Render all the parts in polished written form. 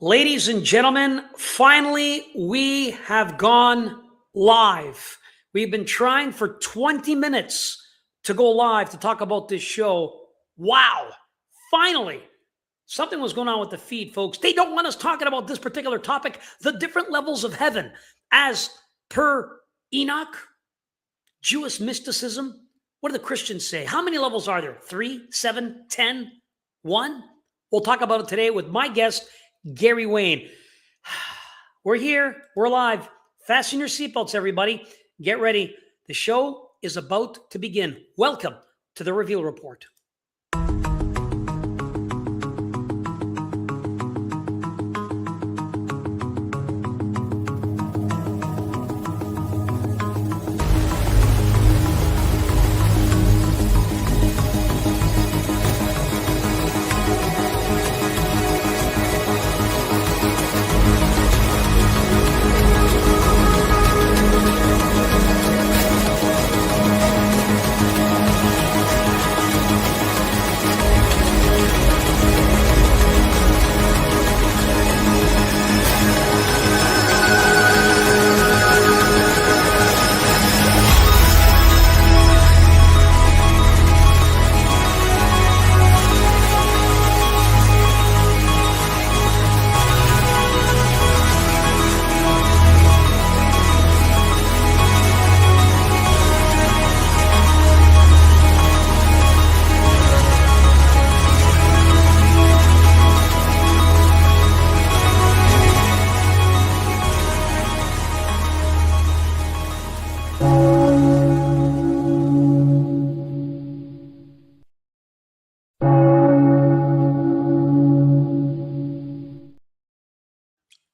Ladies and gentlemen, finally, we have gone live. We've been trying for 20 minutes to go live to talk about this show. Wow, finally. Something was going on with the feed, folks. They don't want us talking about this particular topic, the different levels of heaven, as per Enoch, Jewish mysticism. What do the Christians say? How many levels are there? 3, 7, 10, 1? We'll talk about it today with my guest, Gary Wayne. We're here. We're live. Fasten your seatbelts, everybody. Get ready. The show is about to begin. Welcome to the Reveal Report.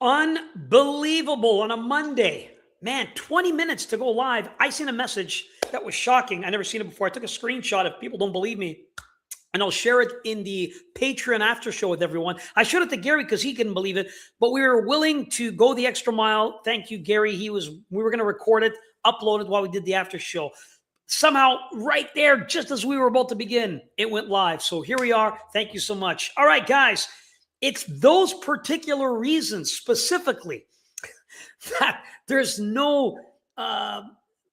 Unbelievable on a Monday. Man, 20 minutes to go live. I seen a message that was shocking. I never seen it before. I took a screenshot if people don't believe me, and I'll share it in the Patreon after show with everyone. I showed it to Gary because he couldn't believe it, but we were willing to go the extra mile. Thank you, Gary. We were going to record it, upload it while we did the after show. Somehow, right there, just as we were about to begin, it went live. So here we are. Thank you so much. All right, guys. It's those particular reasons specifically that there's no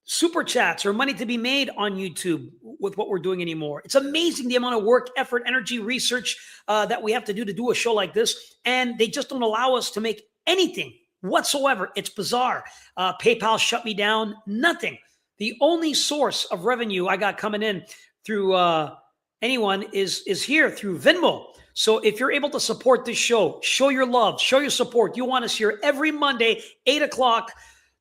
super chats or money to be made on YouTube with what we're doing anymore. It's amazing the amount of work, effort, energy, research that we have to do a show like this. And they just don't allow us to make anything whatsoever. It's bizarre. PayPal shut me down. Nothing. The only source of revenue I got coming in through anyone is here through Venmo. So if you're able to support this show, show your love, show your support. You want us here every Monday, 8 o'clock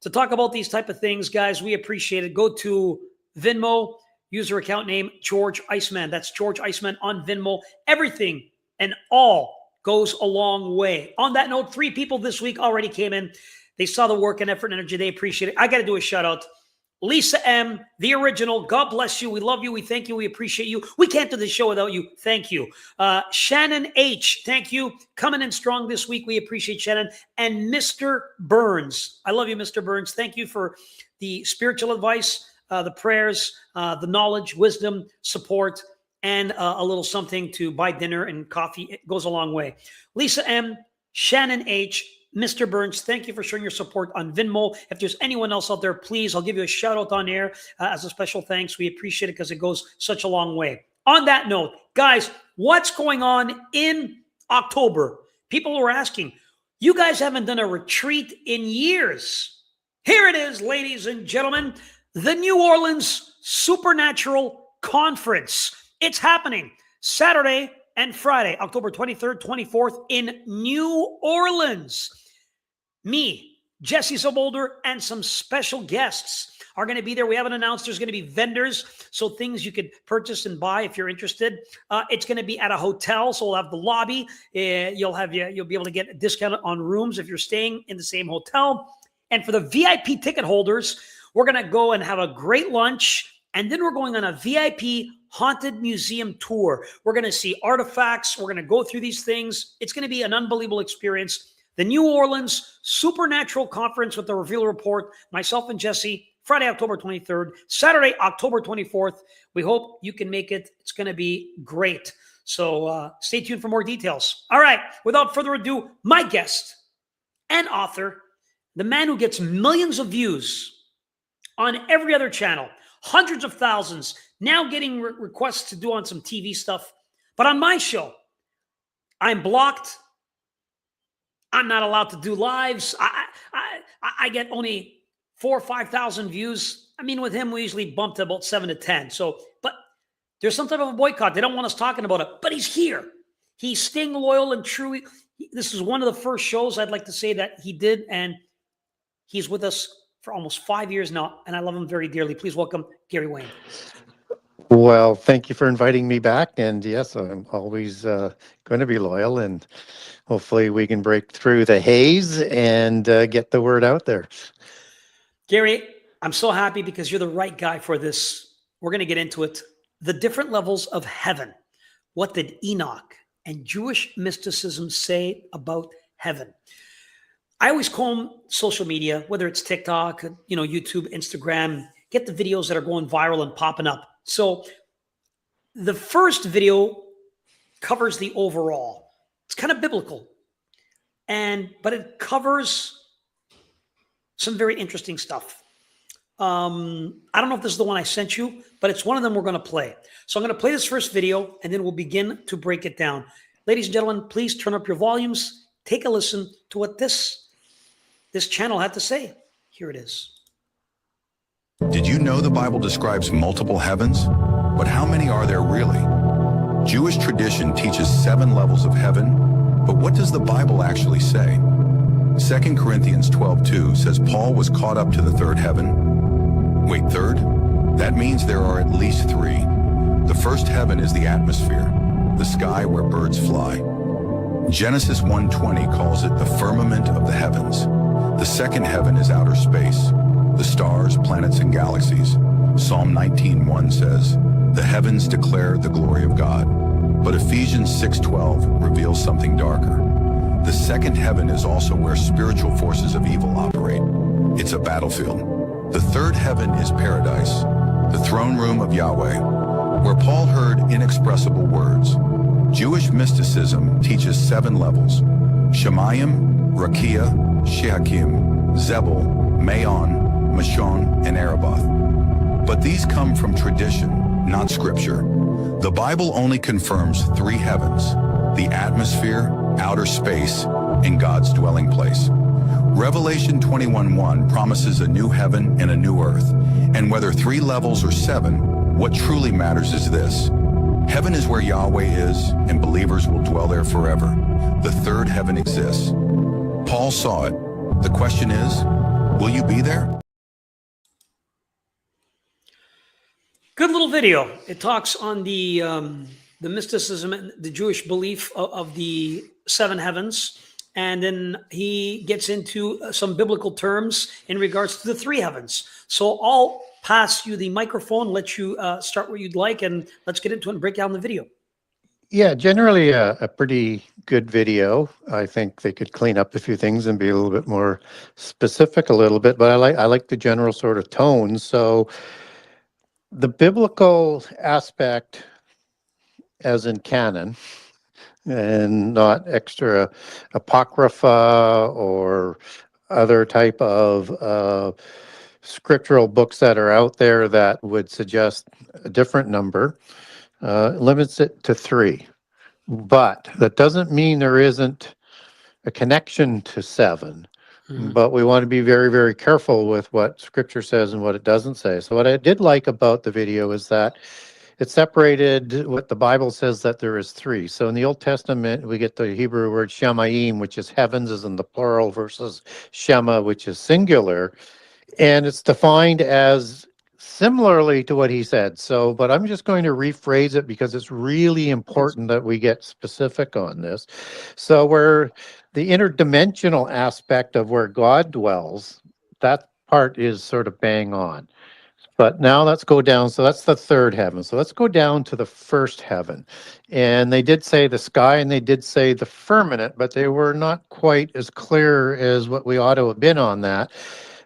to talk about these type of things, guys. We appreciate it. Go to Venmo, user account name, George Iceman. That's George Iceman on Venmo. Everything and all goes a long way. On that note, 3 people this week already came in. They saw the work and effort and energy. They appreciate it. I got to do a shout out. Lisa M., the original. God bless you. We love you. We thank you. We appreciate you. We can't do this show without you. Thank you. Shannon H., thank you. Coming in strong this week. We appreciate Shannon. And Mr. Burns. I love you, Mr. Burns. Thank you for the spiritual advice, the prayers, the knowledge, wisdom, support, and a little something to buy dinner and coffee. It goes a long way. Lisa M., Shannon H., Mr. Burns, thank you for showing your support on Venmo. If there's anyone else out there, please, I'll give you a shout out on air as a special thanks. We appreciate it because it goes such a long way. On that note, guys, what's going on in October? People were asking, you guys haven't done a retreat in years. Here it is, ladies and gentlemen, the New Orleans Supernatural Conference. It's happening Saturday and Friday, October 23rd, 24th in New Orleans. Me, Jesse Sobolder, and some special guests are going to be there. We haven't announced. There's going to be vendors, so things you could purchase and buy if you're interested. It's going to be at a hotel, so we'll have the lobby. You'll be able to get a discount on rooms if you're staying in the same hotel. And for the VIP ticket holders, we're going to go and have a great lunch, and then we're going on a VIP haunted museum tour. We're going to see artifacts. We're going to go through these things. It's going to be an unbelievable experience. The New Orleans Supernatural Conference with the Reveal Report, myself and Jesse, Friday, October 23rd, Saturday, October 24th. We hope you can make it. It's going to be great. So stay tuned for more details. All right, without further ado, my guest and author, the man who gets millions of views on every other channel, hundreds of thousands, now getting requests to do on some TV stuff. But on my show, I'm blocked. I'm not allowed to do lives. I get only 4,000 or 5,000 views. I mean, with him, we usually bump to about 7 to 10. So, but there's some type of a boycott. They don't want us talking about it, but he's here. He's staying loyal and true. This is one of the first shows I'd like to say that he did, and he's with us for almost 5 years now, and I love him very dearly. Please welcome Gary Wayne. Well, thank you for inviting me back. And yes, I'm always going to be loyal, and hopefully we can break through the haze and get the word out there. Gary, I'm so happy because you're the right guy for this. We're going to get into it. The different levels of heaven. What did Enoch and Jewish mysticism say about heaven? I always comb social media, whether it's TikTok, YouTube, Instagram, get the videos that are going viral and popping up. So the first video covers the overall. It's kind of biblical, but it covers some very interesting stuff. I don't know if this is the one I sent you, but it's one of them we're going to play. So I'm going to play this first video, and then we'll begin to break it down. Ladies and gentlemen, please turn up your volumes. Take a listen to what this channel had to say. Here it is. Did you know the Bible describes multiple heavens? But how many are there really? Jewish tradition teaches 7 levels of heaven, but what does the Bible actually say? 2 Corinthians 12:2 says Paul was caught up to the 3rd heaven. Wait, 3rd? That means there are at least 3. The first heaven is the atmosphere, the sky where birds fly. Genesis 1:20 calls it the firmament of the heavens. The second heaven is outer space, the stars, planets, and galaxies. Psalm 19:1 says, "The heavens declare the glory of God." But Ephesians 6:12 reveals something darker. The second heaven is also where spiritual forces of evil operate. It's a battlefield. The third heaven is paradise, the throne room of Yahweh, where Paul heard inexpressible words. Jewish mysticism teaches 7 levels: Shemayim, Rakia, Shehakim, Zebul, Mayon, Mashon, and Araboth. But these come from tradition, not scripture. The Bible only confirms 3 heavens: the atmosphere, outer space, and God's dwelling place. Revelation 21:1 promises a new heaven and a new earth. And whether 3 levels or 7, what truly matters is this: heaven is where Yahweh is, and believers will dwell there forever. The third heaven exists. Paul saw it. The question is, will you be there? Good little video. It talks on the mysticism and the Jewish belief of the 7 heavens. And then he gets into some biblical terms in regards to the 3 heavens. So I'll pass you the microphone, let you start where you'd like, and let's get into it and break down the video. Yeah, generally a pretty good video. I think they could clean up a few things and be a little bit more specific a little bit, but I like the general sort of tone. So the biblical aspect, as in canon, and not extra apocrypha or other type of scriptural books that are out there that would suggest a different number, limits it to 3. But that doesn't mean there isn't a connection to 7. Mm-hmm. But we want to be very, very careful with what scripture says and what it doesn't say. So what I did like about the video is that it separated what the Bible says that there is 3. So in the Old Testament, we get the Hebrew word shemayim, which is heavens, is in the plural, versus shema, which is singular. And it's defined as similarly to what he said. So, but I'm just going to rephrase it because it's really important that we get specific on this. So where the interdimensional aspect of where God dwells, that part is sort of bang on. But now let's go down. So that's the 3rd heaven. So let's go down to the 1st heaven. And they did say the sky and they did say the firmament, but they were not quite as clear as what we ought to have been on that.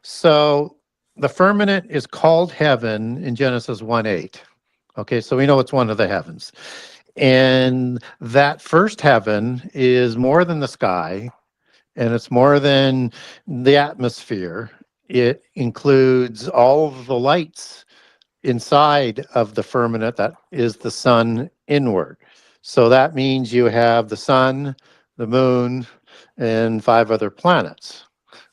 So the firmament is called heaven in Genesis 1:8. Okay, so we know it's one of the heavens. And that first heaven is more than the sky, and it's more than the atmosphere. It includes all of the lights inside of the firmament that is the sun inward. So that means you have the sun, the moon, and 5 other planets,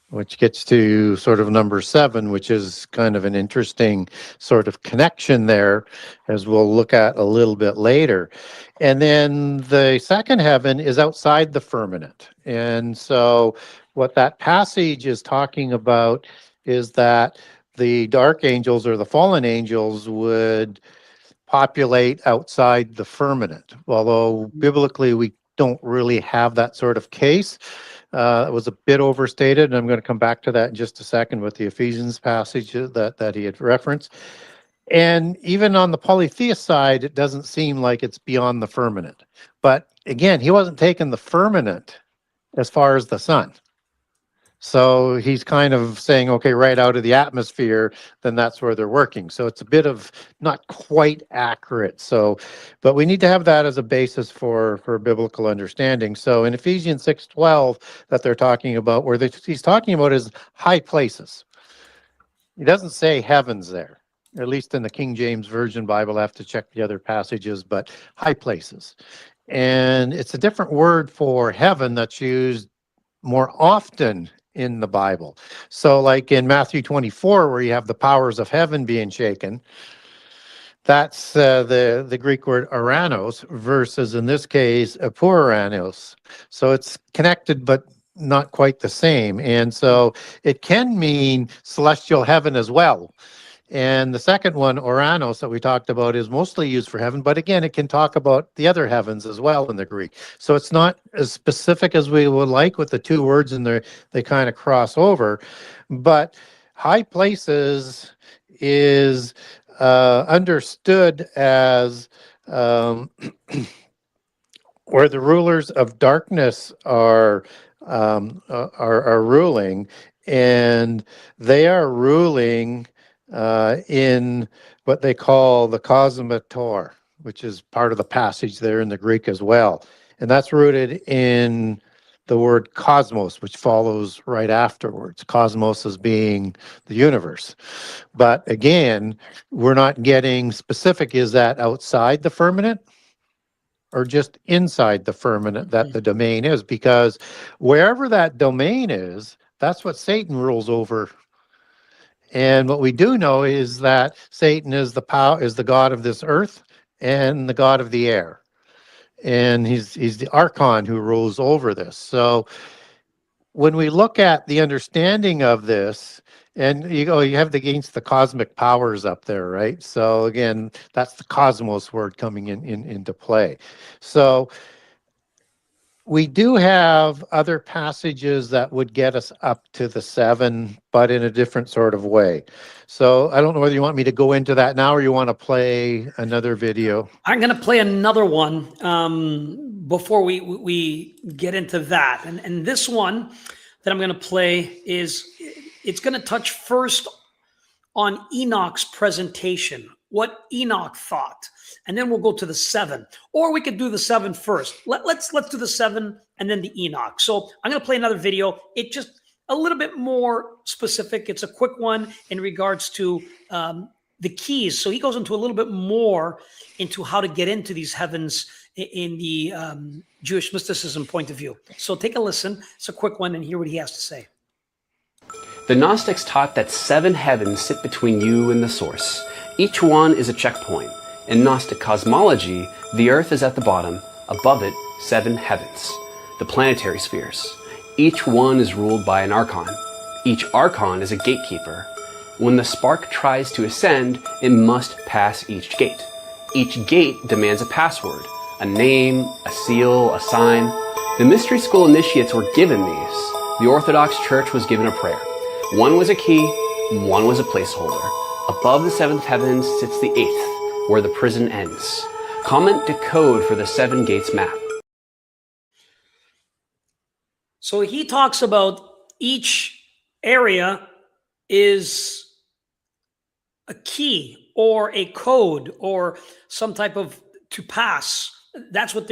which gets to sort of number 7, which is kind of an interesting sort of connection there, as we'll look at a little bit later. And then the second heaven is outside the firmament. And so what that passage is talking about is that the dark angels or the fallen angels would populate outside the firmament, although biblically we don't really have that sort of case. It was a bit overstated, and I'm going to come back to that in just a second with the Ephesians passage that he had referenced. And even on the polytheist side, it doesn't seem like it's beyond the firmament. But again, he wasn't taking the firmament as far as the sun. So he's kind of saying, okay, right out of the atmosphere, then that's where they're working. So it's a bit of not quite accurate. So, but we need to have that as a basis for biblical understanding. So in Ephesians 6:12 that they're talking about, where he's talking about is high places. He doesn't say heavens there, at least in the King James Version Bible. I have to check the other passages, but high places. And it's a different word for heaven that's used more often in the Bible. So like in Matthew 24, where you have the powers of heaven being shaken, that's the Greek word oranos versus in this case apouranos. So it's connected, but not quite the same. And so it can mean celestial heaven as well. And the second one, Oranos, that we talked about, is mostly used for heaven, but again, it can talk about the other heavens as well in the Greek. So it's not as specific as we would like with the two words, and they kind of cross over. But high places is understood as where the rulers of darkness are ruling, and they are ruling in what they call the cosmotor, which is part of the passage there in the Greek as well. And that's rooted in the word cosmos, which follows right afterwards. Cosmos as being the universe. But again, we're not getting specific. Is that outside the firmament or just inside the firmament that the domain is? Because wherever that domain is, that's what Satan rules over. And what we do know is that Satan is the god of this earth and the god of the air. And he's the archon who rules over this. So when we look at the understanding of this, and you have against the cosmic powers up there, right? So again, that's the cosmos word coming into play. So we do have other passages that would get us up to the 7, but in a different sort of way. So I don't know whether you want me to go into that now or you want to play another video. I'm going to play another one before we get into that. And this one that I'm going to play it's going to touch first on Enoch's presentation, what Enoch thought. And then we'll go to the 7, or we could do the 7 first. Let's do the 7 and then the Enoch. So I'm going to play another video. It just a little bit more specific. It's a quick one in regards to the keys. So he goes into a little bit more into how to get into these heavens in the Jewish mysticism point of view. So take a listen. It's a quick one and hear what he has to say. The Gnostics taught that 7 heavens sit between you and the source. Each one is a checkpoint. In Gnostic cosmology, the Earth is at the bottom, above it, 7 heavens, the planetary spheres. Each one is ruled by an archon. Each archon is a gatekeeper. When the spark tries to ascend, it must pass each gate. Each gate demands a password, a name, a seal, a sign. The mystery school initiates were given these. The Orthodox Church was given a prayer. One was a key, one was a placeholder. Above the 7th heavens sits the 8th, where the prison ends. Comment decode for the 7 gates map. So he talks about each area is a key or a code or some type of to pass That's what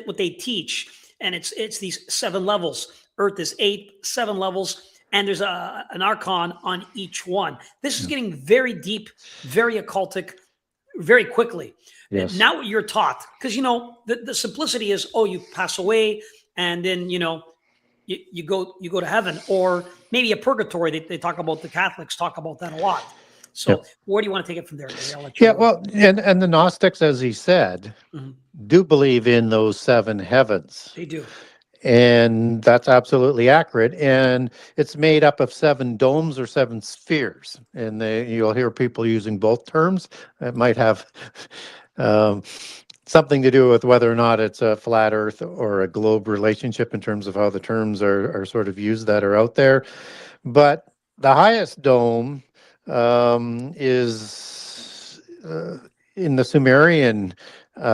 what they teach, and it's these 7 levels. Earth is 8, 7 levels, and there's an archon on each one. This is getting very deep, very occultic, very quickly. Yes. Now what you're taught, because the simplicity is, oh, you pass away, and then you go to heaven, or maybe a purgatory. They talk about, the Catholics talk about that a lot. So Yep. where do you want to take it from there? I'll let you Yeah, go. well, and the Gnostics, as he said, do believe in those 7 heavens. They do. And that's absolutely accurate. And it's made up of 7 domes or 7 spheres. And you'll hear people using both terms. It might have something to do with whether or not it's a flat Earth or a globe relationship in terms of how the terms are sort of used that are out there. But the highest dome is in the Sumerian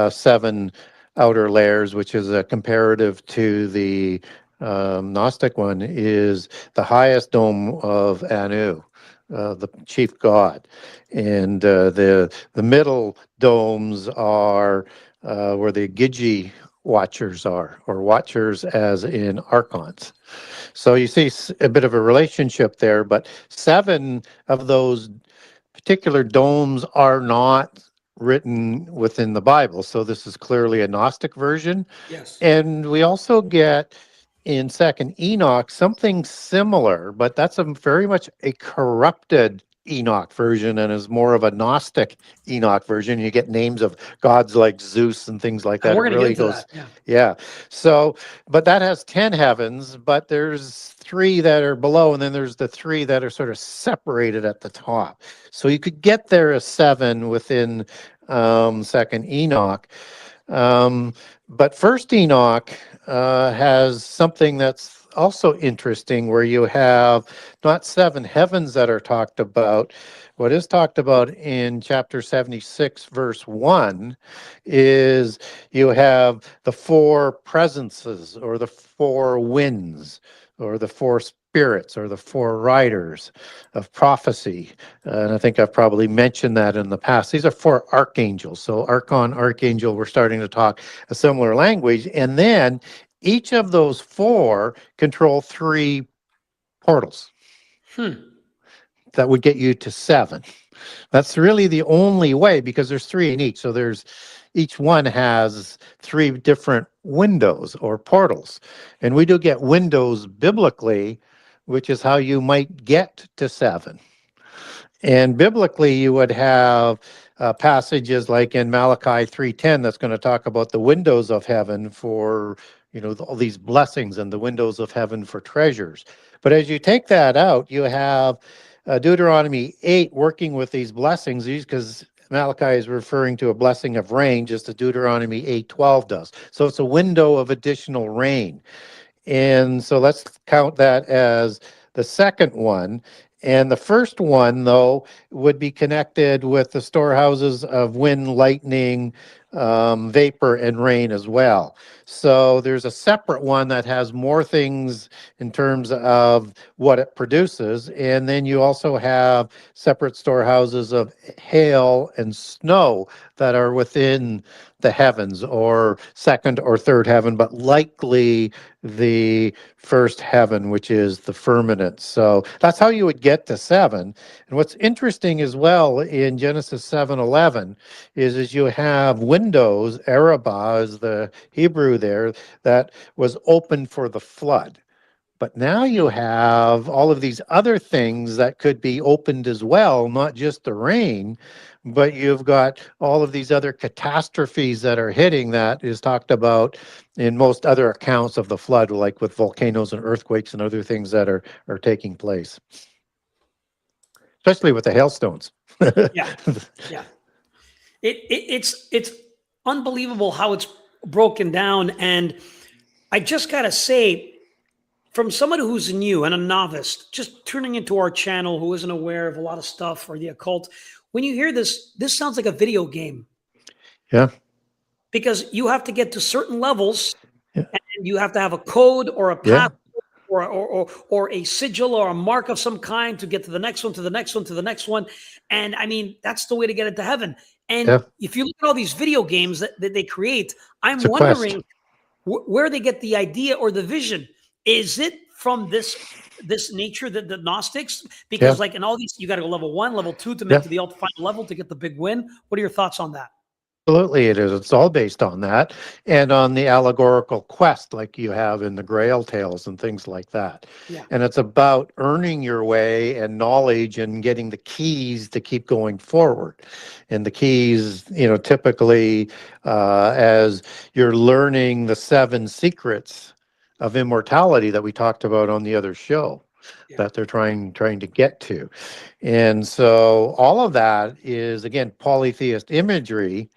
7 outer layers, which is a comparative to the Gnostic one, is the highest dome of Anu, the chief god. And the middle domes are where the Gigi watchers are, or watchers as in archons. So you see a bit of a relationship there, but 7 of those particular domes are not written within the Bible. So this is clearly a Gnostic version. Yes. And we also get in Second Enoch something similar, but that's very much a corrupted Enoch version, and is more of a Gnostic Enoch version. You get names of gods like Zeus and things like that. And we're It going to really get into goes, that. Yeah. yeah. So, but that has 10 heavens, but there's 3 that are below, and then there's the 3 that are sort of separated at the top. So you could get there as 7 within Second Enoch. But First Enoch has something that's also interesting, where you have not 7 heavens that are talked about. What is talked about in chapter 76, verse 1, is you have the 4 presences, or the 4 winds, or the 4 spirits, or the 4 riders of prophecy. And I think I've probably mentioned that in the past. These are 4 archangels. So archon, archangel, we're starting to talk a similar language. And then each of those 4 control 3 portals. That would get you to 7. That's really the only way, because there's 3 in each. So each one has 3 different windows or portals. And we do get windows biblically, which is how you might get to 7. And biblically, you would have passages like in Malachi 3:10 that's going to talk about the windows of heaven for, all these blessings, and the windows of heaven for treasures. But as you take that out, you have Deuteronomy 8 working with these blessings, because Malachi is referring to a blessing of rain, just as Deuteronomy 8:12 does. So it's a window of additional rain. And so let's count that as the second one. And the first one, though, would be connected with the storehouses of wind, lightning, vapor, and rain as well. So there's a separate one that has more things in terms of what it produces. And then you also have separate storehouses of hail and snow that are within the heavens, or second or third heaven, but likely the first heaven, which is the firmament. So that's how you would get to 7. And what's interesting as well in Genesis 7:11 is you have windows, Arabah is the Hebrew there, that was open for the flood. But now you have all of these other things that could be opened as well, not just the rain, but you've got all of these other catastrophes that are hitting, that is talked about in most other accounts of the flood, like with volcanoes and earthquakes and other things that are taking place, especially with the hailstones. Yeah. Yeah. It's unbelievable how it's broken down. And I just got to say, from someone who's new and a novice, just turning into our channel, who isn't aware of a lot of stuff or the occult, when you hear this sounds like a video game. Yeah. Because you have to get to certain levels, Yeah. and you have to have a code or a Yeah. path, or a sigil or a mark of some kind to get to the next one, to the next one, to the next one. And I mean, that's the way to get into heaven. And Yeah. if you look at all these video games that they create, I'm It's a quest. wondering where they get the idea or the vision. Is it from this nature, that the Gnostics? Because Yeah. like in all these, you got to go level 1, level 2 to make Yeah. to the ultimate final level to get the big win. What are your thoughts on that? Absolutely, it is. It's all based on that and on the allegorical quest, like you have in the Grail tales and things like that. Yeah. And it's about earning your way and knowledge and getting the keys to keep going forward. And the keys, typically as you're learning the 7 secrets of immortality that we talked about on the other show. Yeah. That they're trying to get to. And so all of that is, again, polytheist imagery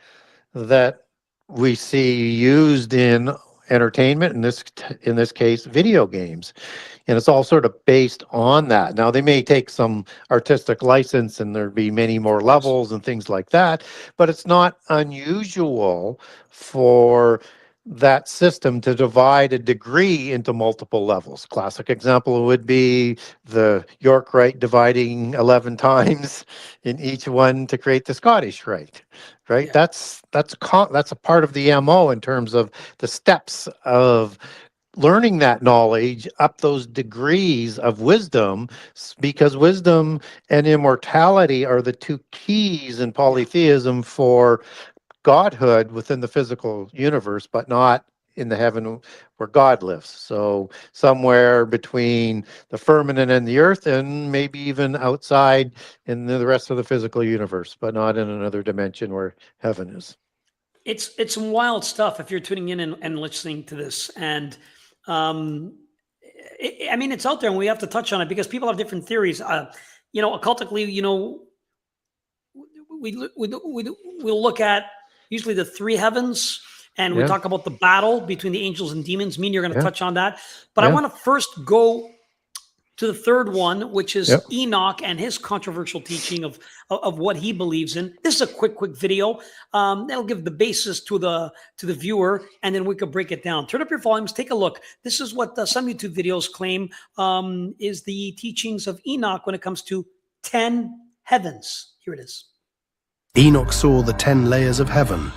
that we see used in entertainment, in this case video games, and it's all sort of based on that. Now they may take some artistic license and there'd be many more levels and things like that, but it's not unusual for that system to divide a degree into multiple levels. Classic example would be the York Rite dividing 11 times in each one to create the Scottish Rite, right? Yeah. That's a part of the MO in terms of the steps of learning that knowledge up those degrees of wisdom, because wisdom and immortality are the 2 keys in polytheism for godhood within the physical universe, but not in the heaven where God lives. So somewhere between the firmament and the earth, and maybe even outside in the rest of the physical universe, but not in another dimension where heaven is. It's some wild stuff if you're tuning in and listening to this. And it's out there, and we have to touch on it because people have different theories. Occultically, we'll look at usually the 3 heavens, and we Yeah. talk about the battle between the angels and demons. Me and you're going to Yeah. touch on that. But I Yeah. want to first go to the third one, which is Yep. Enoch and his controversial teaching of what he believes in. This is a quick video that'll give the basis to the viewer, and then we could break it down. Turn up your volumes, take a look. This is what some YouTube videos claim is the teachings of Enoch when it comes to 10 heavens. Here it is. Enoch saw the 10 layers of heaven.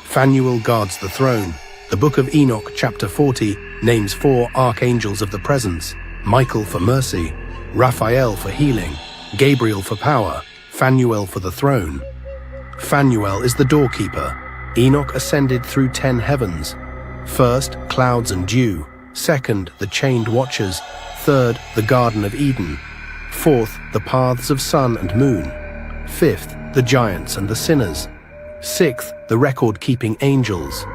Phanuel guards the throne. The book of Enoch, chapter 40, names 4 archangels of the presence: Michael for mercy, Raphael for healing, Gabriel for power, Phanuel for the throne. Phanuel is the doorkeeper. Enoch ascended through 10 heavens. First, clouds and dew. Second, the chained watchers. Third, the Garden of Eden. Fourth, the paths of sun and moon. Fifth, the giants and the sinners. Sixth, the record-keeping angels.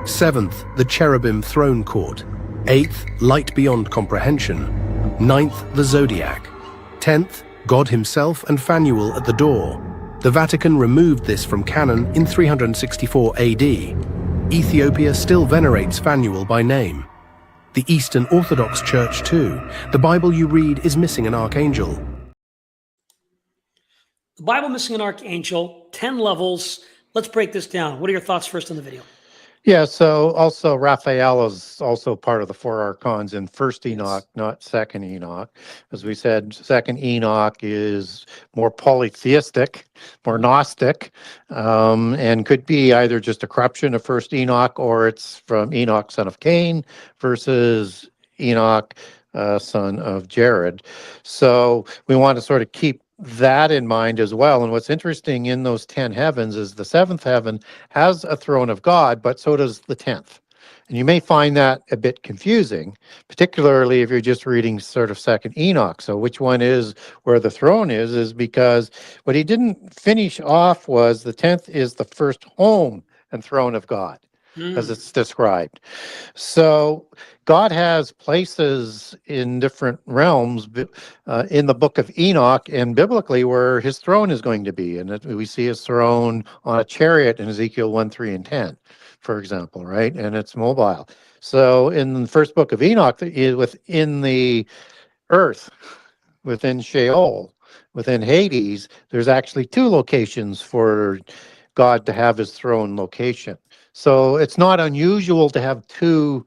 Seventh, the cherubim throne court. Eighth, light beyond comprehension. Ninth, the zodiac. 10th, God himself and Phanuel at the door. The Vatican removed this from canon in 364 AD. Ethiopia still venerates Phanuel by name. The Eastern Orthodox Church too. The Bible you read is missing an archangel. The Bible missing an archangel, 10 levels. Let's break this down. What are your thoughts first on the video? Yeah, so also Raphael is also part of the 4 archons in First Enoch, not Second Enoch. As we said, Second Enoch is more polytheistic, more Gnostic, and could be either just a corruption of First Enoch, or it's from Enoch, son of Cain, versus Enoch, son of Jared. So we want to sort of keep that in mind as well. And what's interesting in those 10 heavens is the 7th heaven has a throne of God, but so does the 10th. And you may find that a bit confusing, particularly if you're just reading sort of Second Enoch. So which one is where the throne is because what he didn't finish off was the 10th is the first home and throne of God, as it's described. So God has places in different realms in the book of Enoch and biblically where his throne is going to be. And we see his throne on a chariot in Ezekiel 1, 3, and 10, for example, right? And it's mobile. So in the first book of Enoch, within the earth, within Sheol, within Hades, there's actually 2 locations for God to have his throne location. So it's not unusual to have 2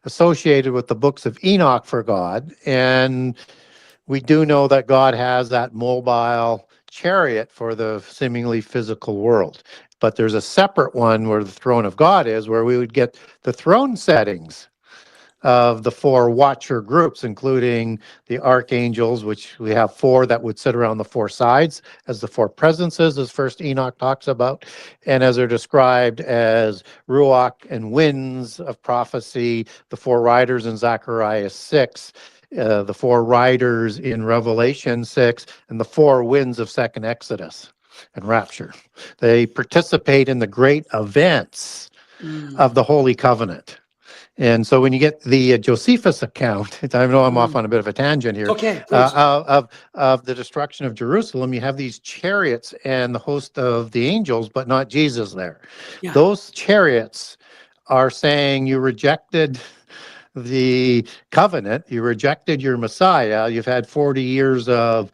associated with the books of Enoch for God. And we do know that God has that mobile chariot for the seemingly physical world. But there's a separate one where the throne of God is, where we would get the throne settings of the four watcher groups, including the archangels, which we have four that would sit around the four sides as the four presences, as First Enoch talks about, and as they're described as ruach and winds of prophecy, the four riders in Zechariah 6, the four riders in Revelation 6, and the four winds of Second Exodus and rapture. They participate in the great events of the Holy Covenant. And so when you get the Josephus account, I know I'm off on a bit of a tangent here, Okay, please. of the destruction of Jerusalem, you have these chariots and the host of the angels, but not Jesus there. Yeah. Those chariots are saying you rejected the covenant, you rejected your Messiah, you've had 40 years of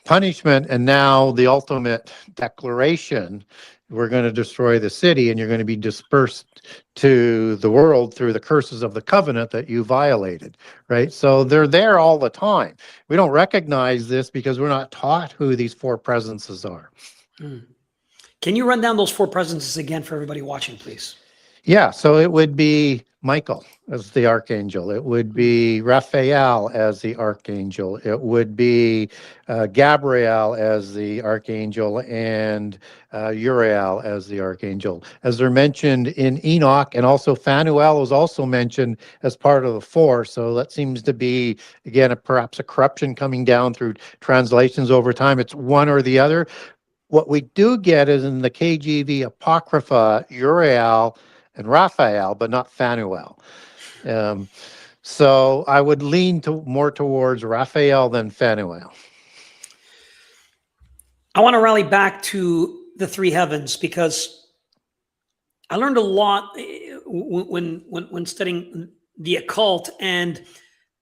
punishment, and now the ultimate declaration, we're going to destroy the city and you're going to be dispersed to the world through the curses of the covenant that you violated, right? So they're there all the time. We don't recognize this because we're not taught who these four presences are. Can you run down those four presences again for everybody watching, please? Yeah, so it would be Michael as the archangel. It would be Raphael as the archangel. It would be Gabriel as the archangel, and Uriel as the archangel. As they're mentioned in Enoch, and also Phanuel was also mentioned as part of the four. So that seems to be, again, perhaps a corruption coming down through translations over time. It's one or the other. What we do get is in the KJV Apocrypha, Uriel and Raphael, but not Phanuel. So I would lean more towards Raphael than Phanuel. I want to rally back to the three heavens because I learned a lot when studying the occult, and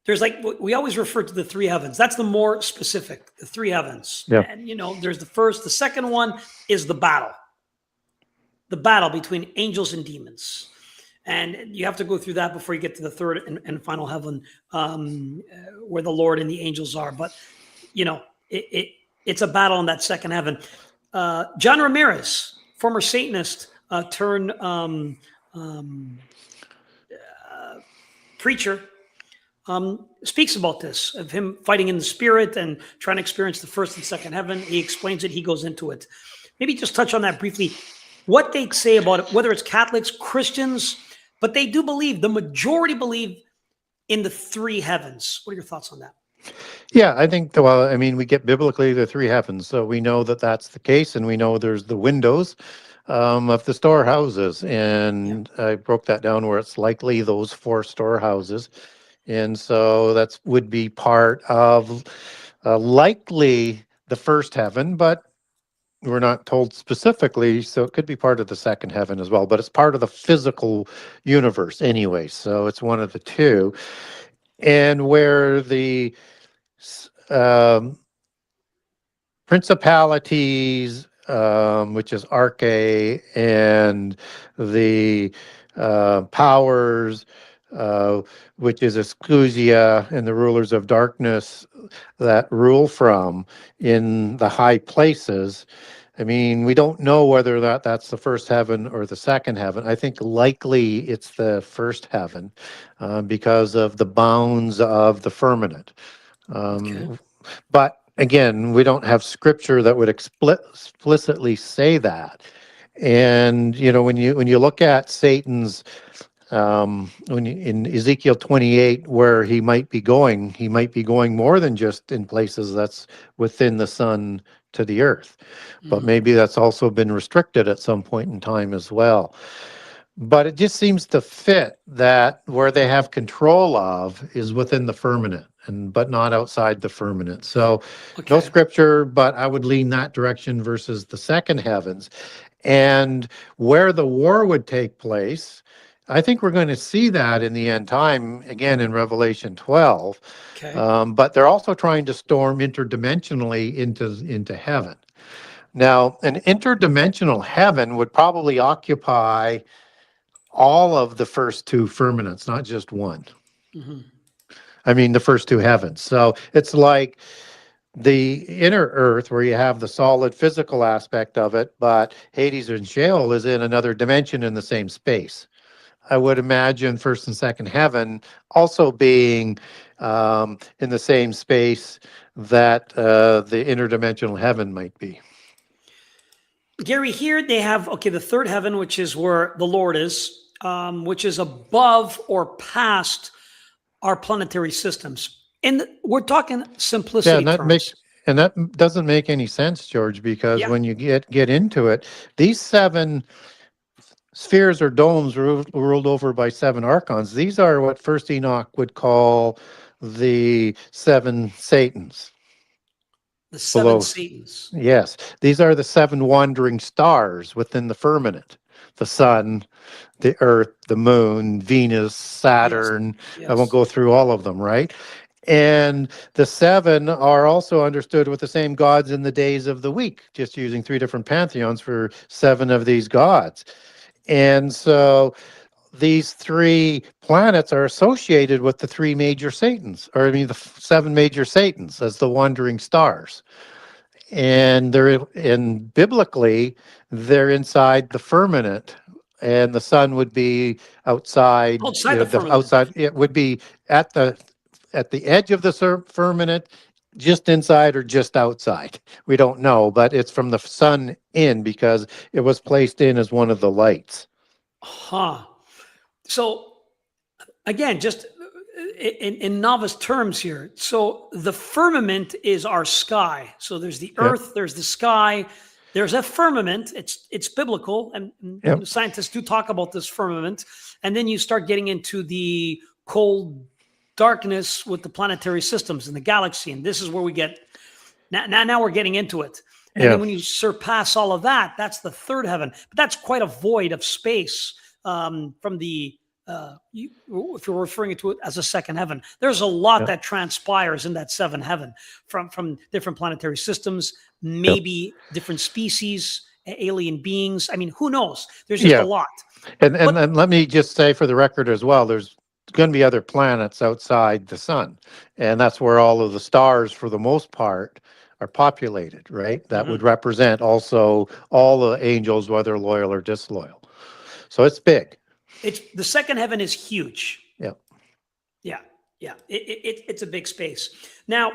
there's like, we always refer to the three heavens. That's the more specific, the three heavens. Yeah. And, there's the first, the second one is the battle between angels and demons. And you have to go through that before you get to the third and final heaven, where the Lord and the angels are. But, it's a battle in that second heaven. John Ramirez, former Satanist, turned preacher, speaks about this, of him fighting in the spirit and trying to experience the first and second heaven. He explains it. He goes into it. Maybe just touch on that briefly. What they say about it, whether it's Catholics, Christians, but they do believe, the majority believe in the three heavens. What are your thoughts on that? Yeah, I think, we get biblically the three heavens. So we know that that's the case, and we know there's the windows of the storehouses. And I broke that down where it's likely those four storehouses. And so that would be part of likely the first heaven, but we're not told specifically, so it could be part of the second heaven as well, but it's part of the physical universe anyway, so it's one of the two. And where the principalities, which is arche, and the powers, which is exousia, and the rulers of darkness that rule from in the high places. We don't know whether that's the first heaven or the second heaven. I think likely it's the first heaven because of the bounds of the firmament. But again, we don't have scripture that would explicitly say that. And when you look at Satan's in Ezekiel 28, where he might be going more than just in places that's within the sun to the earth, but maybe that's also been restricted at some point in time as well. But it just seems to fit that where they have control of is within the firmament, but not outside the firmament. So no scripture, but I would lean that direction versus the second heavens. And where the war would take place, I think we're going to see that in the end time, again, in Revelation 12. But they're also trying to storm interdimensionally into heaven. Now, an interdimensional heaven would probably occupy all of the first two firmaments, not just one. The first two heavens. So it's like the inner earth, where you have the solid physical aspect of it, but Hades and Sheol is in another dimension in the same space. I would imagine first and second heaven also being in the same space that the interdimensional heaven might be. Gary, here they have, okay, the third heaven, which is where the Lord is, which is above or past our planetary systems. And we're talking simplicity Yeah, and that terms. makes and that doesn't make any sense, George, because Yeah. when you get into it, these seven spheres or domes ruled over by seven archons, these are what First Enoch would call the seven Satans. The seven Below. Satans. Yes, these are the seven wandering stars within the firmament: the sun, the earth, the moon, Venus, Saturn. I won't Yes. go through all of them, right? And the seven are also understood with the same gods in the days of the week, just using three different pantheons for seven of these gods. And so these three planets are associated with the three major Satans, or I mean, the seven major Satans as the wandering stars. And biblically, they're inside the firmament, and the sun would be outside. Outside the The firmament. outside, it would be at the edge of the firmament, just inside or just outside. We don't know, but it's from the sun in because it was placed in as one of the lights. Huh. So again, just in novice terms here. So the firmament is our sky. So there's the Yep. earth, there's the sky, there's a firmament. It's biblical, and Yep. scientists do talk about this firmament. And then you start getting into the cold darkness with the planetary systems and the galaxy, and this is where we get now we're getting into it. And Yeah. then when you surpass all of that, that's the third heaven. But that's quite a void of space from the if you're referring to it as a second heaven. There's a lot that transpires in that seventh heaven from different planetary systems, maybe different species, alien beings. I mean, who knows? There's just a lot. And let me just say for the record as well, there's going to be other planets outside the sun, and that's where all of the stars, for the most part, are populated, right? That would represent also all the angels, whether loyal or disloyal. So it's big. It's the second heaven is huge. Yeah. Yeah. It's a big space. Now,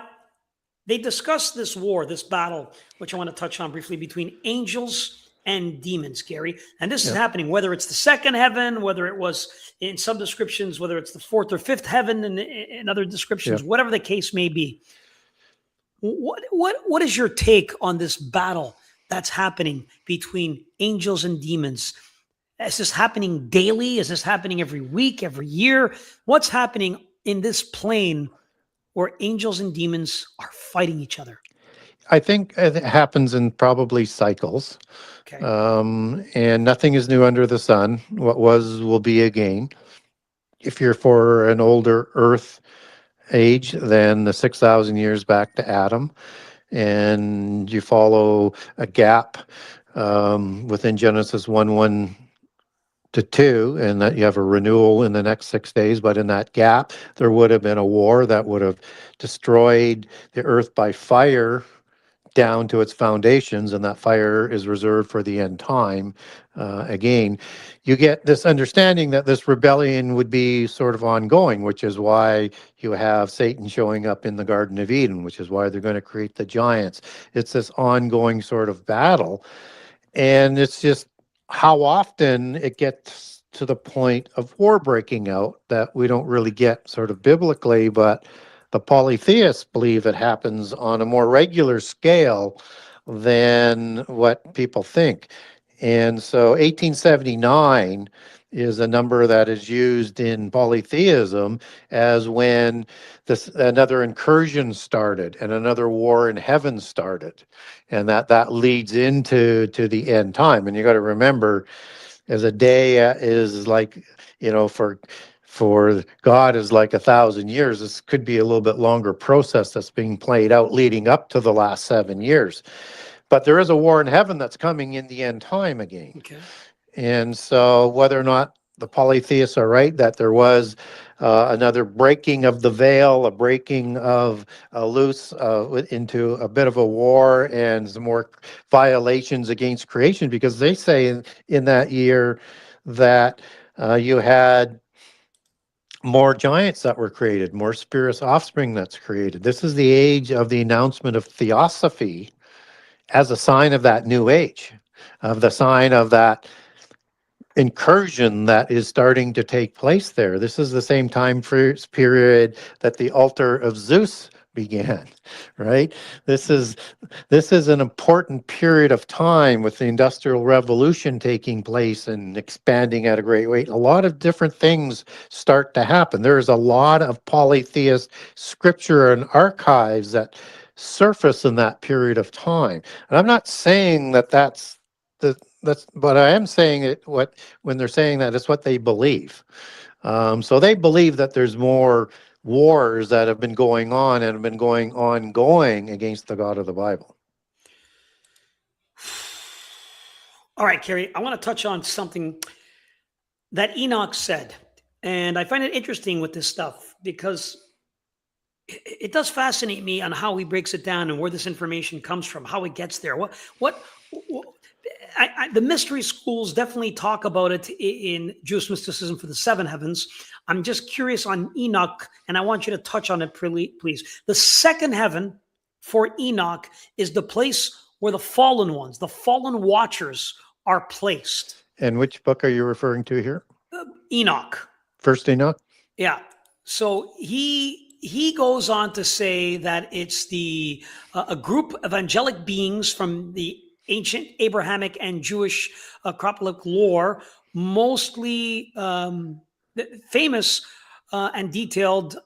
they discuss this war, this battle, which I want to touch on briefly, between angels and demons, Gary. And this is happening, whether it's the second heaven, whether it was in some descriptions, whether it's the fourth or fifth heaven, and in other descriptions, whatever the case may be. What is your take on this battle that's happening between angels and demons? Is this happening daily? Is this happening every week, every year? What's happening in this plane where angels and demons are fighting each other? I think it happens in probably cycles. Okay. And nothing is new under the sun. What was will be again. If you're for an older Earth age than the 6,000 years back to Adam, and you follow a gap within Genesis 1:1 to 2, and that you have a renewal in the next 6 days, but in that gap, there would have been a war that would have destroyed the earth by fire down to its foundations, and that fire is reserved for the end time. Again, you get this understanding that this rebellion would be sort of ongoing, which is why you have Satan showing up in the Garden of Eden, which is why they're going to create the giants. It's this ongoing sort of battle, and it's just how often it gets to the point of war breaking out that we don't really get sort of biblically, but the polytheists believe it happens on a more regular scale than what people think. And so 1879 is a number that is used in polytheism as when another incursion started and another war in heaven started, and that leads into the end time. And you got to remember, as a day is like, for God is like 1,000 years. This could be a little bit longer process that's being played out leading up to the last 7 years. But there is a war in heaven that's coming in the end time again. Okay. And so whether or not the polytheists are right, that there was another breaking of the veil, a breaking of loose into a bit of a war and some more violations against creation, because they say in that year that you had more giants that were created, more spirits offspring that's created. This is the age of the announcement of theosophy as a sign of that new age, of the sign of that incursion that is starting to take place there. This is the same time period that the altar of Zeus began, right? This is an important period of time with the Industrial Revolution taking place and expanding at a great rate. A lot of different things start to happen. There's a lot of polytheist scripture and archives that surface in that period of time. And I'm not saying that that's but I am saying it when they're saying that it's what they believe. So they believe that there's more wars that have been going on and have been ongoing against the God of the Bible. All right, Kerry, I want to touch on something that Enoch said. And I find it interesting with this stuff because it does fascinate me on how he breaks it down and where this information comes from, how it gets there. The mystery schools definitely talk about it in Jewish mysticism for the seven heavens. I'm just curious on Enoch, and I want you to touch on it, please. The second heaven for Enoch is the place where the fallen ones, the fallen watchers, are placed. And which book are you referring to here? Enoch. First Enoch? Yeah. So he goes on to say that it's a group of angelic beings from the ancient Abrahamic and Jewish acropolitic lore, mostly famous and detailed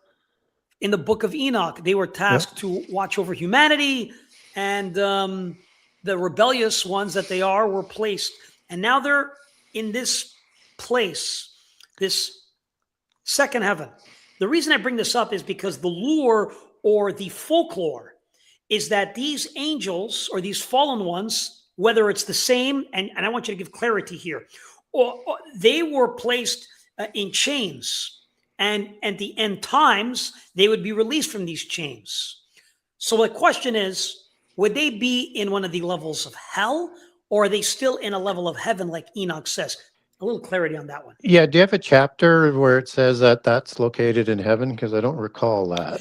in the book of Enoch. They were tasked to watch over humanity, and the rebellious ones that they were placed. And now they're in this place, this second heaven. The reason I bring this up is because the lore or the folklore is that these angels or these fallen ones, whether it's the same, and I want you to give clarity here, or they were placed in chains, and at the end times, they would be released from these chains. So the question is, would they be in one of the levels of hell, or are they still in a level of heaven like Enoch says? A little clarity on that one. Yeah, do you have a chapter where it says that that's located in heaven? Because I don't recall that.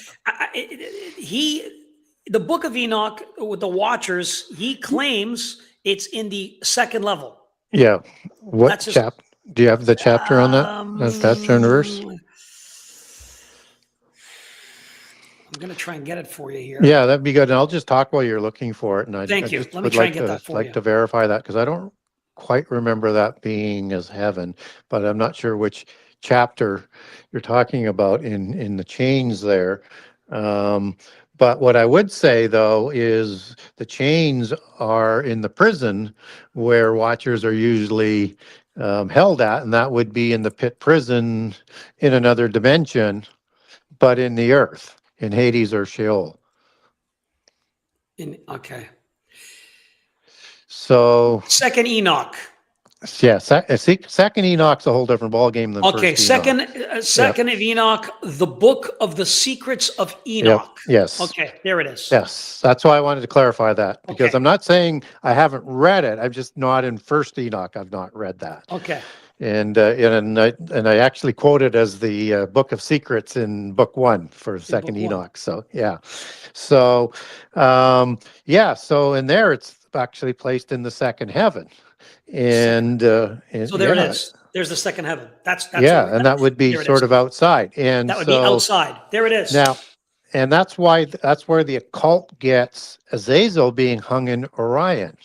The book of Enoch with the Watchers, he claims it's in the second level. Yeah. What chapter? Do you have the chapter on that? Chapter and verse? I'm going to try and get it for you here. Yeah, that'd be good. And I'll just talk while you're looking for it. And Thank you. Let me try and get that for you. I'd like to verify that because I don't quite remember that being as heaven, but I'm not sure which chapter you're talking about in the chains there. But what I would say, though, is the chains are in the prison where watchers are usually held at, and that would be in the pit prison in another dimension, but in the earth, in Hades or Sheol. Okay. So second Enoch. Yeah, second Enoch's a whole different ballgame than first Enoch. Second of Enoch, the book of the secrets of Enoch. Yep. Yes. Okay, there it is. Yes, that's why I wanted to clarify that, because I'm not saying I haven't read it. I'm just not in first Enoch. I've not read that. Okay. And I actually quoted as the book of secrets in book 1 for second Enoch. So yeah, so so in there it's actually placed in the second heaven. And so there it is. There's the second heaven. That's and that would be sort of outside. And that would be outside. There it is. Now, and that's where the occult gets Azazel being hung in Orion.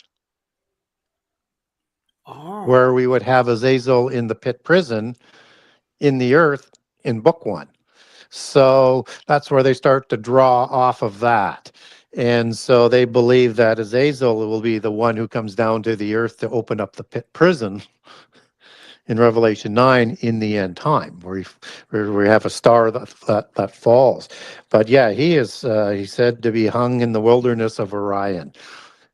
Oh. Where we would have Azazel in the pit prison in the earth in book 1. So that's where they start to draw off of that. And so they believe that Azazel will be the one who comes down to the earth to open up the pit prison in Revelation 9 in the end time, where we have a star that falls. But yeah, he is he said to be hung in the wilderness of Orion.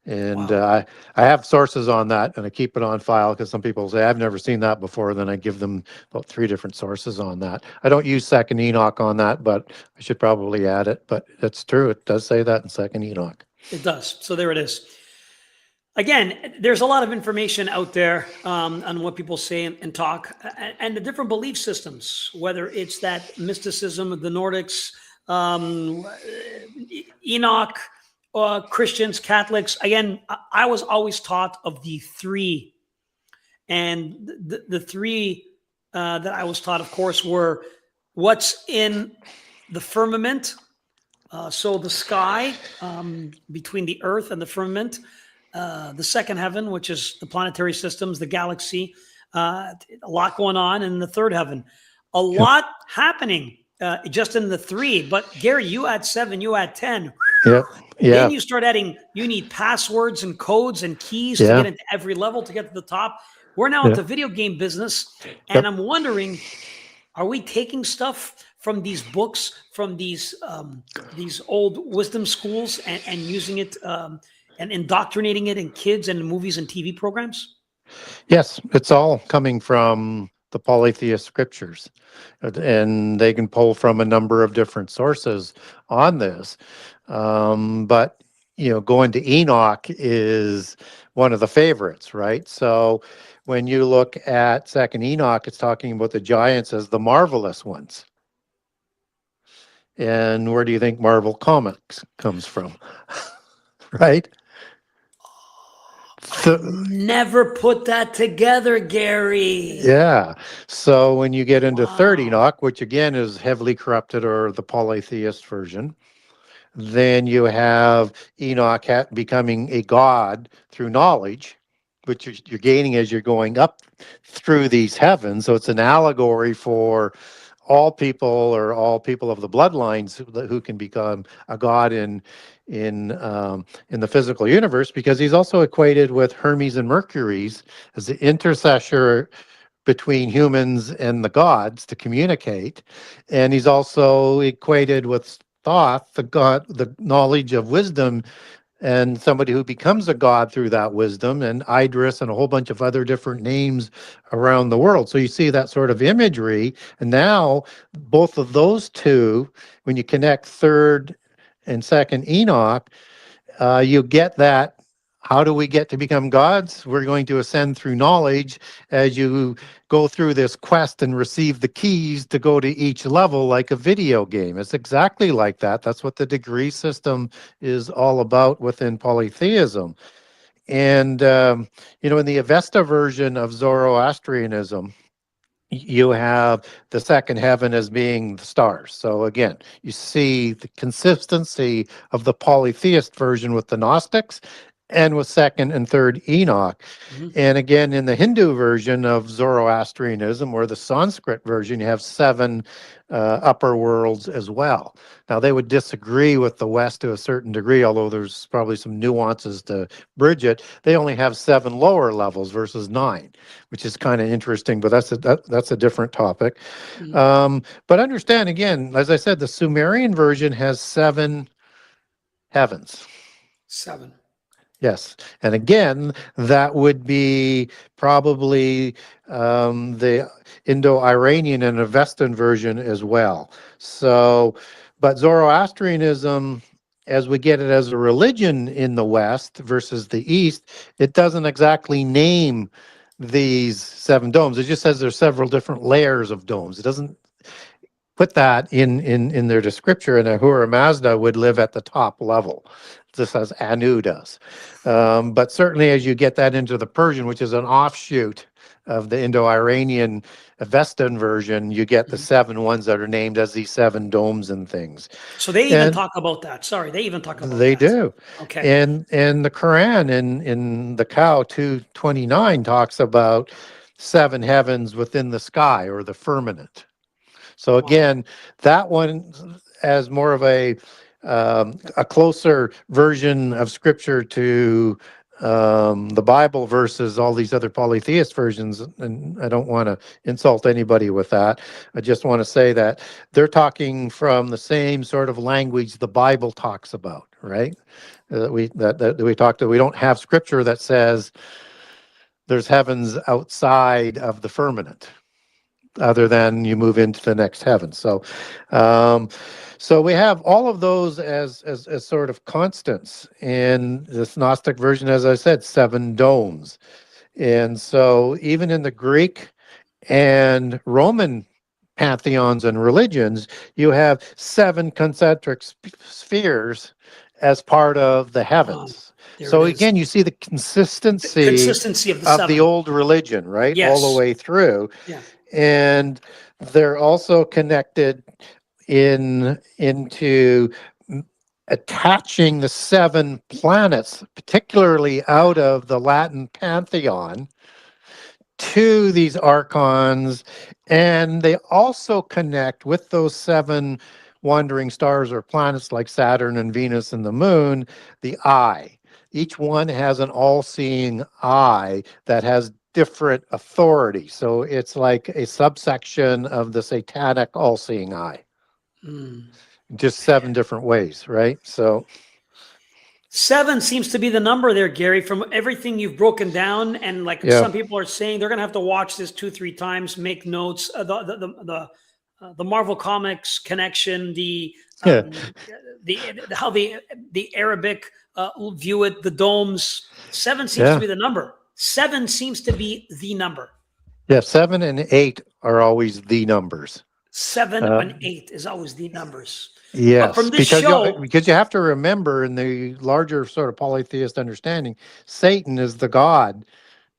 And Wow. I have sources on that, and I keep it on file because some people say, I've never seen that before. Then I give them about 3 different sources on that. I don't use Second Enoch on that, but I should probably add it. But it's true. It does say that in Second Enoch. It does. So there it is. Again, there's a lot of information out there on what people say and talk, and the different belief systems, whether it's that mysticism of the Nordics, Enoch, Christians, Catholics. Again, I was always taught of the three. And the three that I was taught, of course, were what's in the firmament. So the sky between the earth and the firmament. The second heaven, which is the planetary systems, the galaxy, a lot going on in the third heaven, a lot happening just in the three. But Gary, you add 7, you add 10. Yep. Yeah. Then you start adding, you need passwords and codes and keys to Yeah. get into every level to get to the top. We're now into video game business. And I'm wondering, are we taking stuff from these books, from these old wisdom schools and using it and indoctrinating it in kids and movies and TV programs? Yes, it's all coming from the polytheist scriptures, and they can pull from a number of different sources on this. But going to Enoch is one of the favorites, right? So when you look at Second Enoch, it's talking about the giants as the marvelous ones. And where do you think Marvel Comics comes from? Right? Never put that together, Gary. Yeah. So when you get into Third Enoch, which again is heavily corrupted or the polytheist version, then you have Enoch becoming a god through knowledge, which you're gaining as you're going up through these heavens. So it's an allegory for all people or all people of the bloodlines who can become a god in the physical universe, because he's also equated with Hermes and Mercury's as the intercessor between humans and the gods to communicate. And he's also equated with Thoth, the knowledge of wisdom, and somebody who becomes a god through that wisdom, and Idris and a whole bunch of other different names around the world. So you see that sort of imagery. And now both of those two, when you connect Third and Second Enoch, you get that. How do we get to become gods? We're going to ascend through knowledge as you go through this quest and receive the keys to go to each level like a video game. It's exactly like that. That's what the degree system is all about within polytheism. And, in the Avesta version of Zoroastrianism, you have the second heaven as being the stars. So again, you see the consistency of the polytheist version with the Gnostics and with Second and Third Enoch. And again, in the Hindu version of Zoroastrianism, or the Sanskrit version, you have 7 upper worlds as well. Now, they would disagree with the West to a certain degree, although there's probably some nuances to bridge it. They only have 7 lower levels versus 9, which is kind of interesting, but that's a different topic. But understand, again, as I said, the Sumerian version has 7 heavens. 7. Yes. And again, that would be probably the Indo-Iranian and Avestan version as well. So, but Zoroastrianism, as we get it as a religion in the West versus the East, it doesn't exactly name these 7 domes. It just says there's several different layers of domes. It doesn't put that in their description, and Ahura Mazda would live at the top level, just as Anu does. But certainly as you get that into the Persian, which is an offshoot of the Indo-Iranian Avestan version, you get the 7 ones that are named as these 7 domes and things. So they even talk about that. Sorry, they even talk about that. They do. Okay. And the Quran in the Cow 229 talks about 7 heavens within the sky, or the firmament. So again, that one as more of a closer version of scripture to the Bible versus all these other polytheist versions. And I don't want to insult anybody with that. I just want to say that they're talking from the same sort of language the Bible talks about. right? That we talked to. We don't have scripture that says there's heavens outside of the firmament, other than you move into the next heaven. Um, so we have all of those as sort of constants in this Gnostic version. As I said, 7 domes, and so even in the Greek and Roman pantheons and religions, you have 7 concentric spheres as part of the Oh, heavens. there So it is. again, you see the The consistency consistency of the of the 7. old religion, right? All the Yes. way through. Yeah. And they're also connected into attaching the 7 planets, particularly out of the Latin pantheon, to these archons, and they also connect with those 7 wandering stars or planets like Saturn and Venus and the moon, the eye. Each one has an all-seeing eye that has different authority. So it's like a subsection of the satanic all-seeing eye, Mm. just 7 different ways, right? So 7 seems to be the number there, Gary, from everything you've broken down. And like yeah, some people are saying, they're going to have to watch this 2-3 times, make notes. The Marvel Comics connection, yeah, how the Arabic view it, the domes. 7 seems to yeah, be the number. 7 seems to be the number. yeah. 7 and 8 are always the numbers. 7 Uh, and 8 is always the numbers. But Yes, from this show, because you have to remember in the larger sort of polytheist understanding, Satan is the god.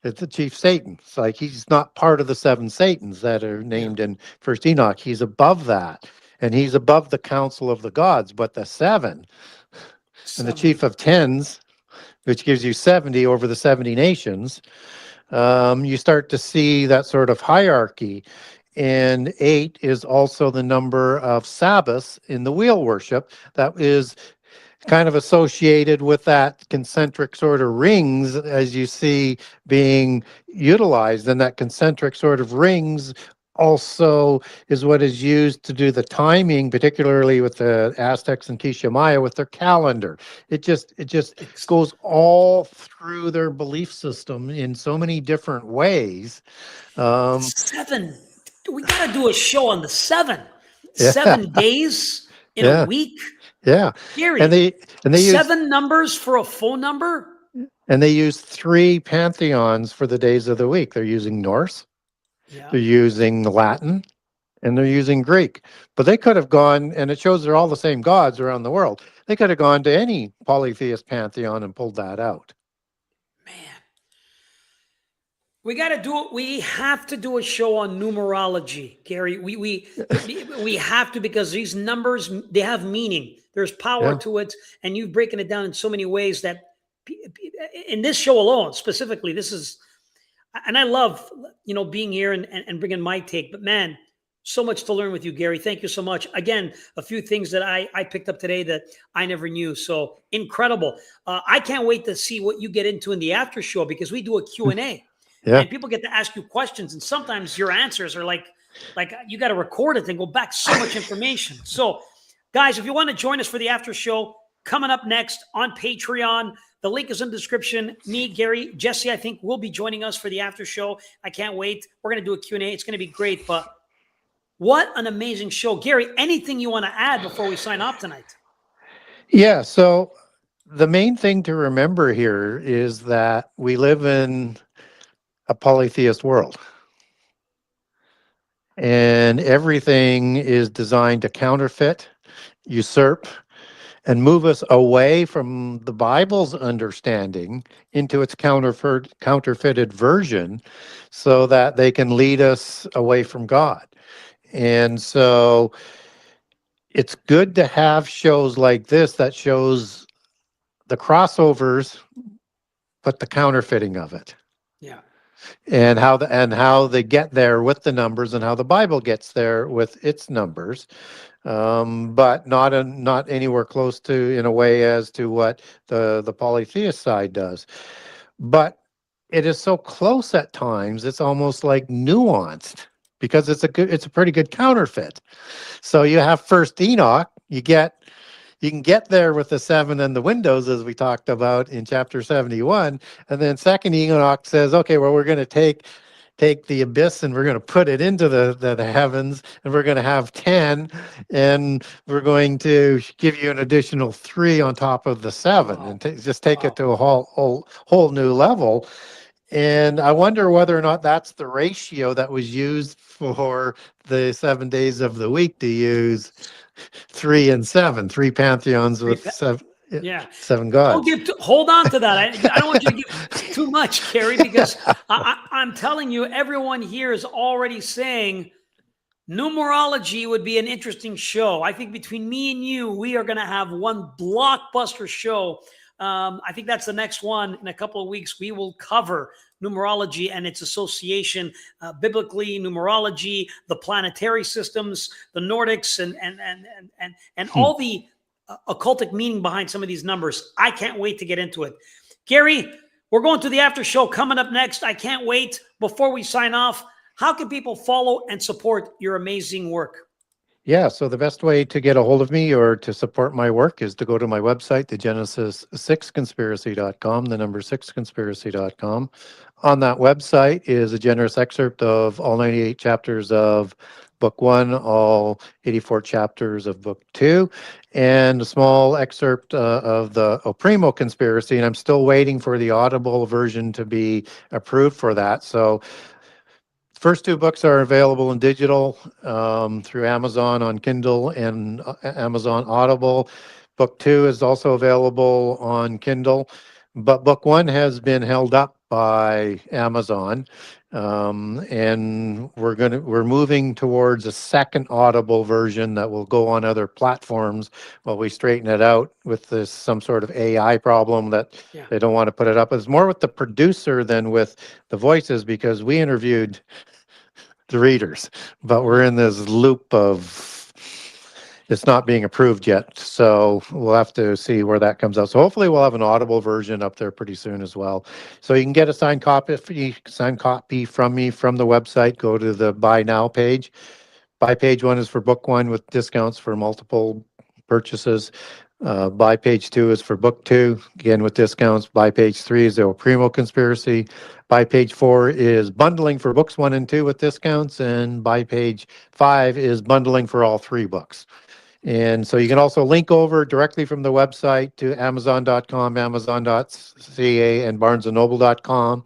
It's the chief Satan. It's like he's not part of the 7 Satans that are yeah, named in First Enoch. He's above that, and he's above the council of the gods. But the 7 and the 7. chief of tens, which gives you 70 over the 70 nations, you start to see that sort of hierarchy. And 8 is also the number of Sabbaths in the wheel worship that is kind of associated with that concentric sort of rings as you see being utilized. And that concentric sort of rings also is what is used to do the timing, particularly with the Aztecs and Quiche Maya with their calendar. It just goes all through their belief system in so many different ways. Um, 7. We got to do a show on the 7. yeah, 7 days in a yeah, week. yeah. And Gary, they use 7 numbers for a phone number? and they use 3 pantheons for the days of the week. They're using Norse, Yeah. they're using Latin, and they're using Greek. But they could have gone, and it shows they're all the same gods around the world. They could have gone to any polytheist pantheon and pulled that out. Man. We got to do it. We have to do a show on numerology, Gary. We have to, because these numbers, they have meaning. There's power Yeah, to it, and you've broken it down in so many ways that in this show alone, specifically, this is, and I love, being here and bringing my take, but man, so much to learn with you, Gary. Thank you so much. Again, a few things that I picked up today that I never knew. So incredible. I can't wait to see what you get into in the after show, because we do a Q&A. yeah, And people get to ask you questions, and sometimes your answers are like you got to record it and go back, so much information. So guys, if you want to join us for the after show coming up next on Patreon, the link is in the description. Me, Gary, Jesse, I think will be joining us for the after show. I can't wait. We're going to do a Q&A. It's going to be great. But what an amazing show. Gary, anything you want to add before we sign off tonight? yeah. So the main thing to remember here is that we live in a polytheist world, and everything is designed to counterfeit, usurp, and move us away from the Bible's understanding into its counterfeited version, so that they can lead us away from God. And so it's good to have shows like this that shows the crossovers, but the counterfeiting of it, Yeah. and how they get there with the numbers, and how the Bible gets there with its numbers, but not anywhere close to, in a way, as to what the polytheist side does. But it is so close at times; it's almost like nuanced, because it's a pretty good counterfeit. So you have First Enoch, you get you can get there with the 7 and the windows, as we talked about in chapter 71. And then second Enoch says, okay, well, we're going to take the abyss and we're going to put it into the heavens, and we're going to have 10, and we're going to give you an additional 3 on top of the 7, Wow. and just take Wow. it to a whole new level. And I wonder whether or not that's the ratio that was used for the 7 days of the week, to use 3 and 7, 3 pantheons with Yeah. 7 Don't gods. hold on to that. I don't want you to give too much, Gary, because I'm telling you, everyone here is already saying numerology would be an interesting show. I think between me and you, we are going to have one blockbuster show. I think that's the next one. In a couple of weeks, we will cover numerology and its association, biblically, numerology, the planetary systems, the Nordics, and all the occultic meaning behind some of these numbers. I can't wait to get into it. Gary, we're going to the after show coming up next. I can't wait. Before we sign off, how can people follow and support your amazing work? Yeah, so the best way to get a hold of me or to support my work is to go to my website, the Genesis6conspiracy.com, the number 6conspiracy.com. On that website is a generous excerpt of all 98 chapters of Book 1, all 84 chapters of Book 2, and a small excerpt of the Oprimo conspiracy. And I'm still waiting for the Audible version to be approved for that. So first 2 books are available in digital through Amazon on Kindle and Amazon Audible. Book 2 is also available on Kindle, but Book 1 has been held up by Amazon, and we're moving towards a second Audible version that will go on other platforms while we straighten it out with this some sort of AI problem that they don't want to put it up. It's more with the producer than with the voices, because we interviewed the readers, but we're in this loop of it's not being approved yet. So we'll have to see where that comes out. So hopefully we'll have an Audible version up there pretty soon as well. So you can get a signed copy from me from the website. Go to the Buy Now page. Buy page 1 is for Book 1 with discounts for multiple purchases. Buy page 2 is for Book 2, again with discounts. Buy page 3 is the Oprimo conspiracy. Buy page 4 is bundling for books 1 and 2 with discounts, and buy page 5 is bundling for all 3 books. And so you can also link over directly from the website to Amazon.com, Amazon.ca, and BarnesandNoble.com,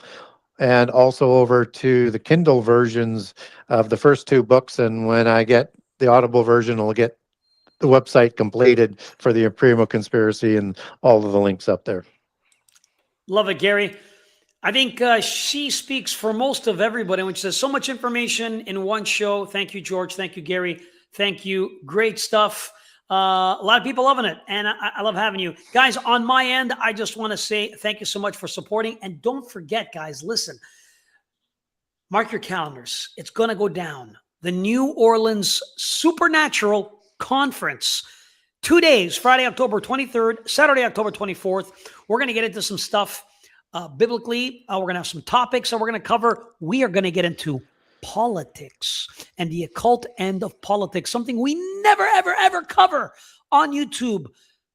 and also over to the Kindle versions of the first 2 books. And when I get the Audible version, I'll get the website completed for the Oprimo conspiracy and all of the links up there. Love it, Gary. I think she speaks for most of everybody when she says so much information in one show. Thank you, George. Thank you, Gary. Thank you. Great stuff. A lot of people loving it, and I love having you. Guys, on my end, I just want to say thank you so much for supporting. And don't forget, guys, listen, mark your calendars. It's going to go down. The New Orleans Supernatural Conference. 2 days, Friday, October 23rd, Saturday, October 24th. We're going to get into some stuff biblically. We're going to have some topics that we're going to cover. We are going to get into politics and the occult end of politics, something we never, ever, ever cover on YouTube.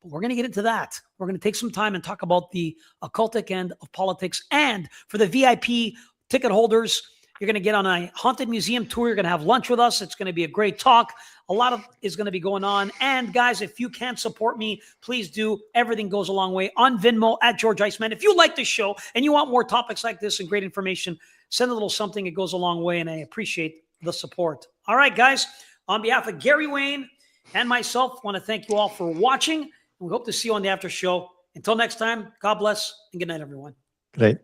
But we're going to get into that. We're going to take some time and talk about the occultic end of politics. And for the VIP ticket holders, you're going to get on a haunted museum tour. You're going to have lunch with us. It's going to be a great talk. A lot of is going to be going on. And guys, if you can't support me, please do. Everything goes a long way on Venmo at George Iceman. If you like this show and you want more topics like this and great information, send a little something. It goes a long way, and I appreciate the support. All right, guys, on behalf of Gary Wayne and myself, I want to thank you all for watching. We hope to see you on the after show. Until next time, God bless and good night, everyone. Good night.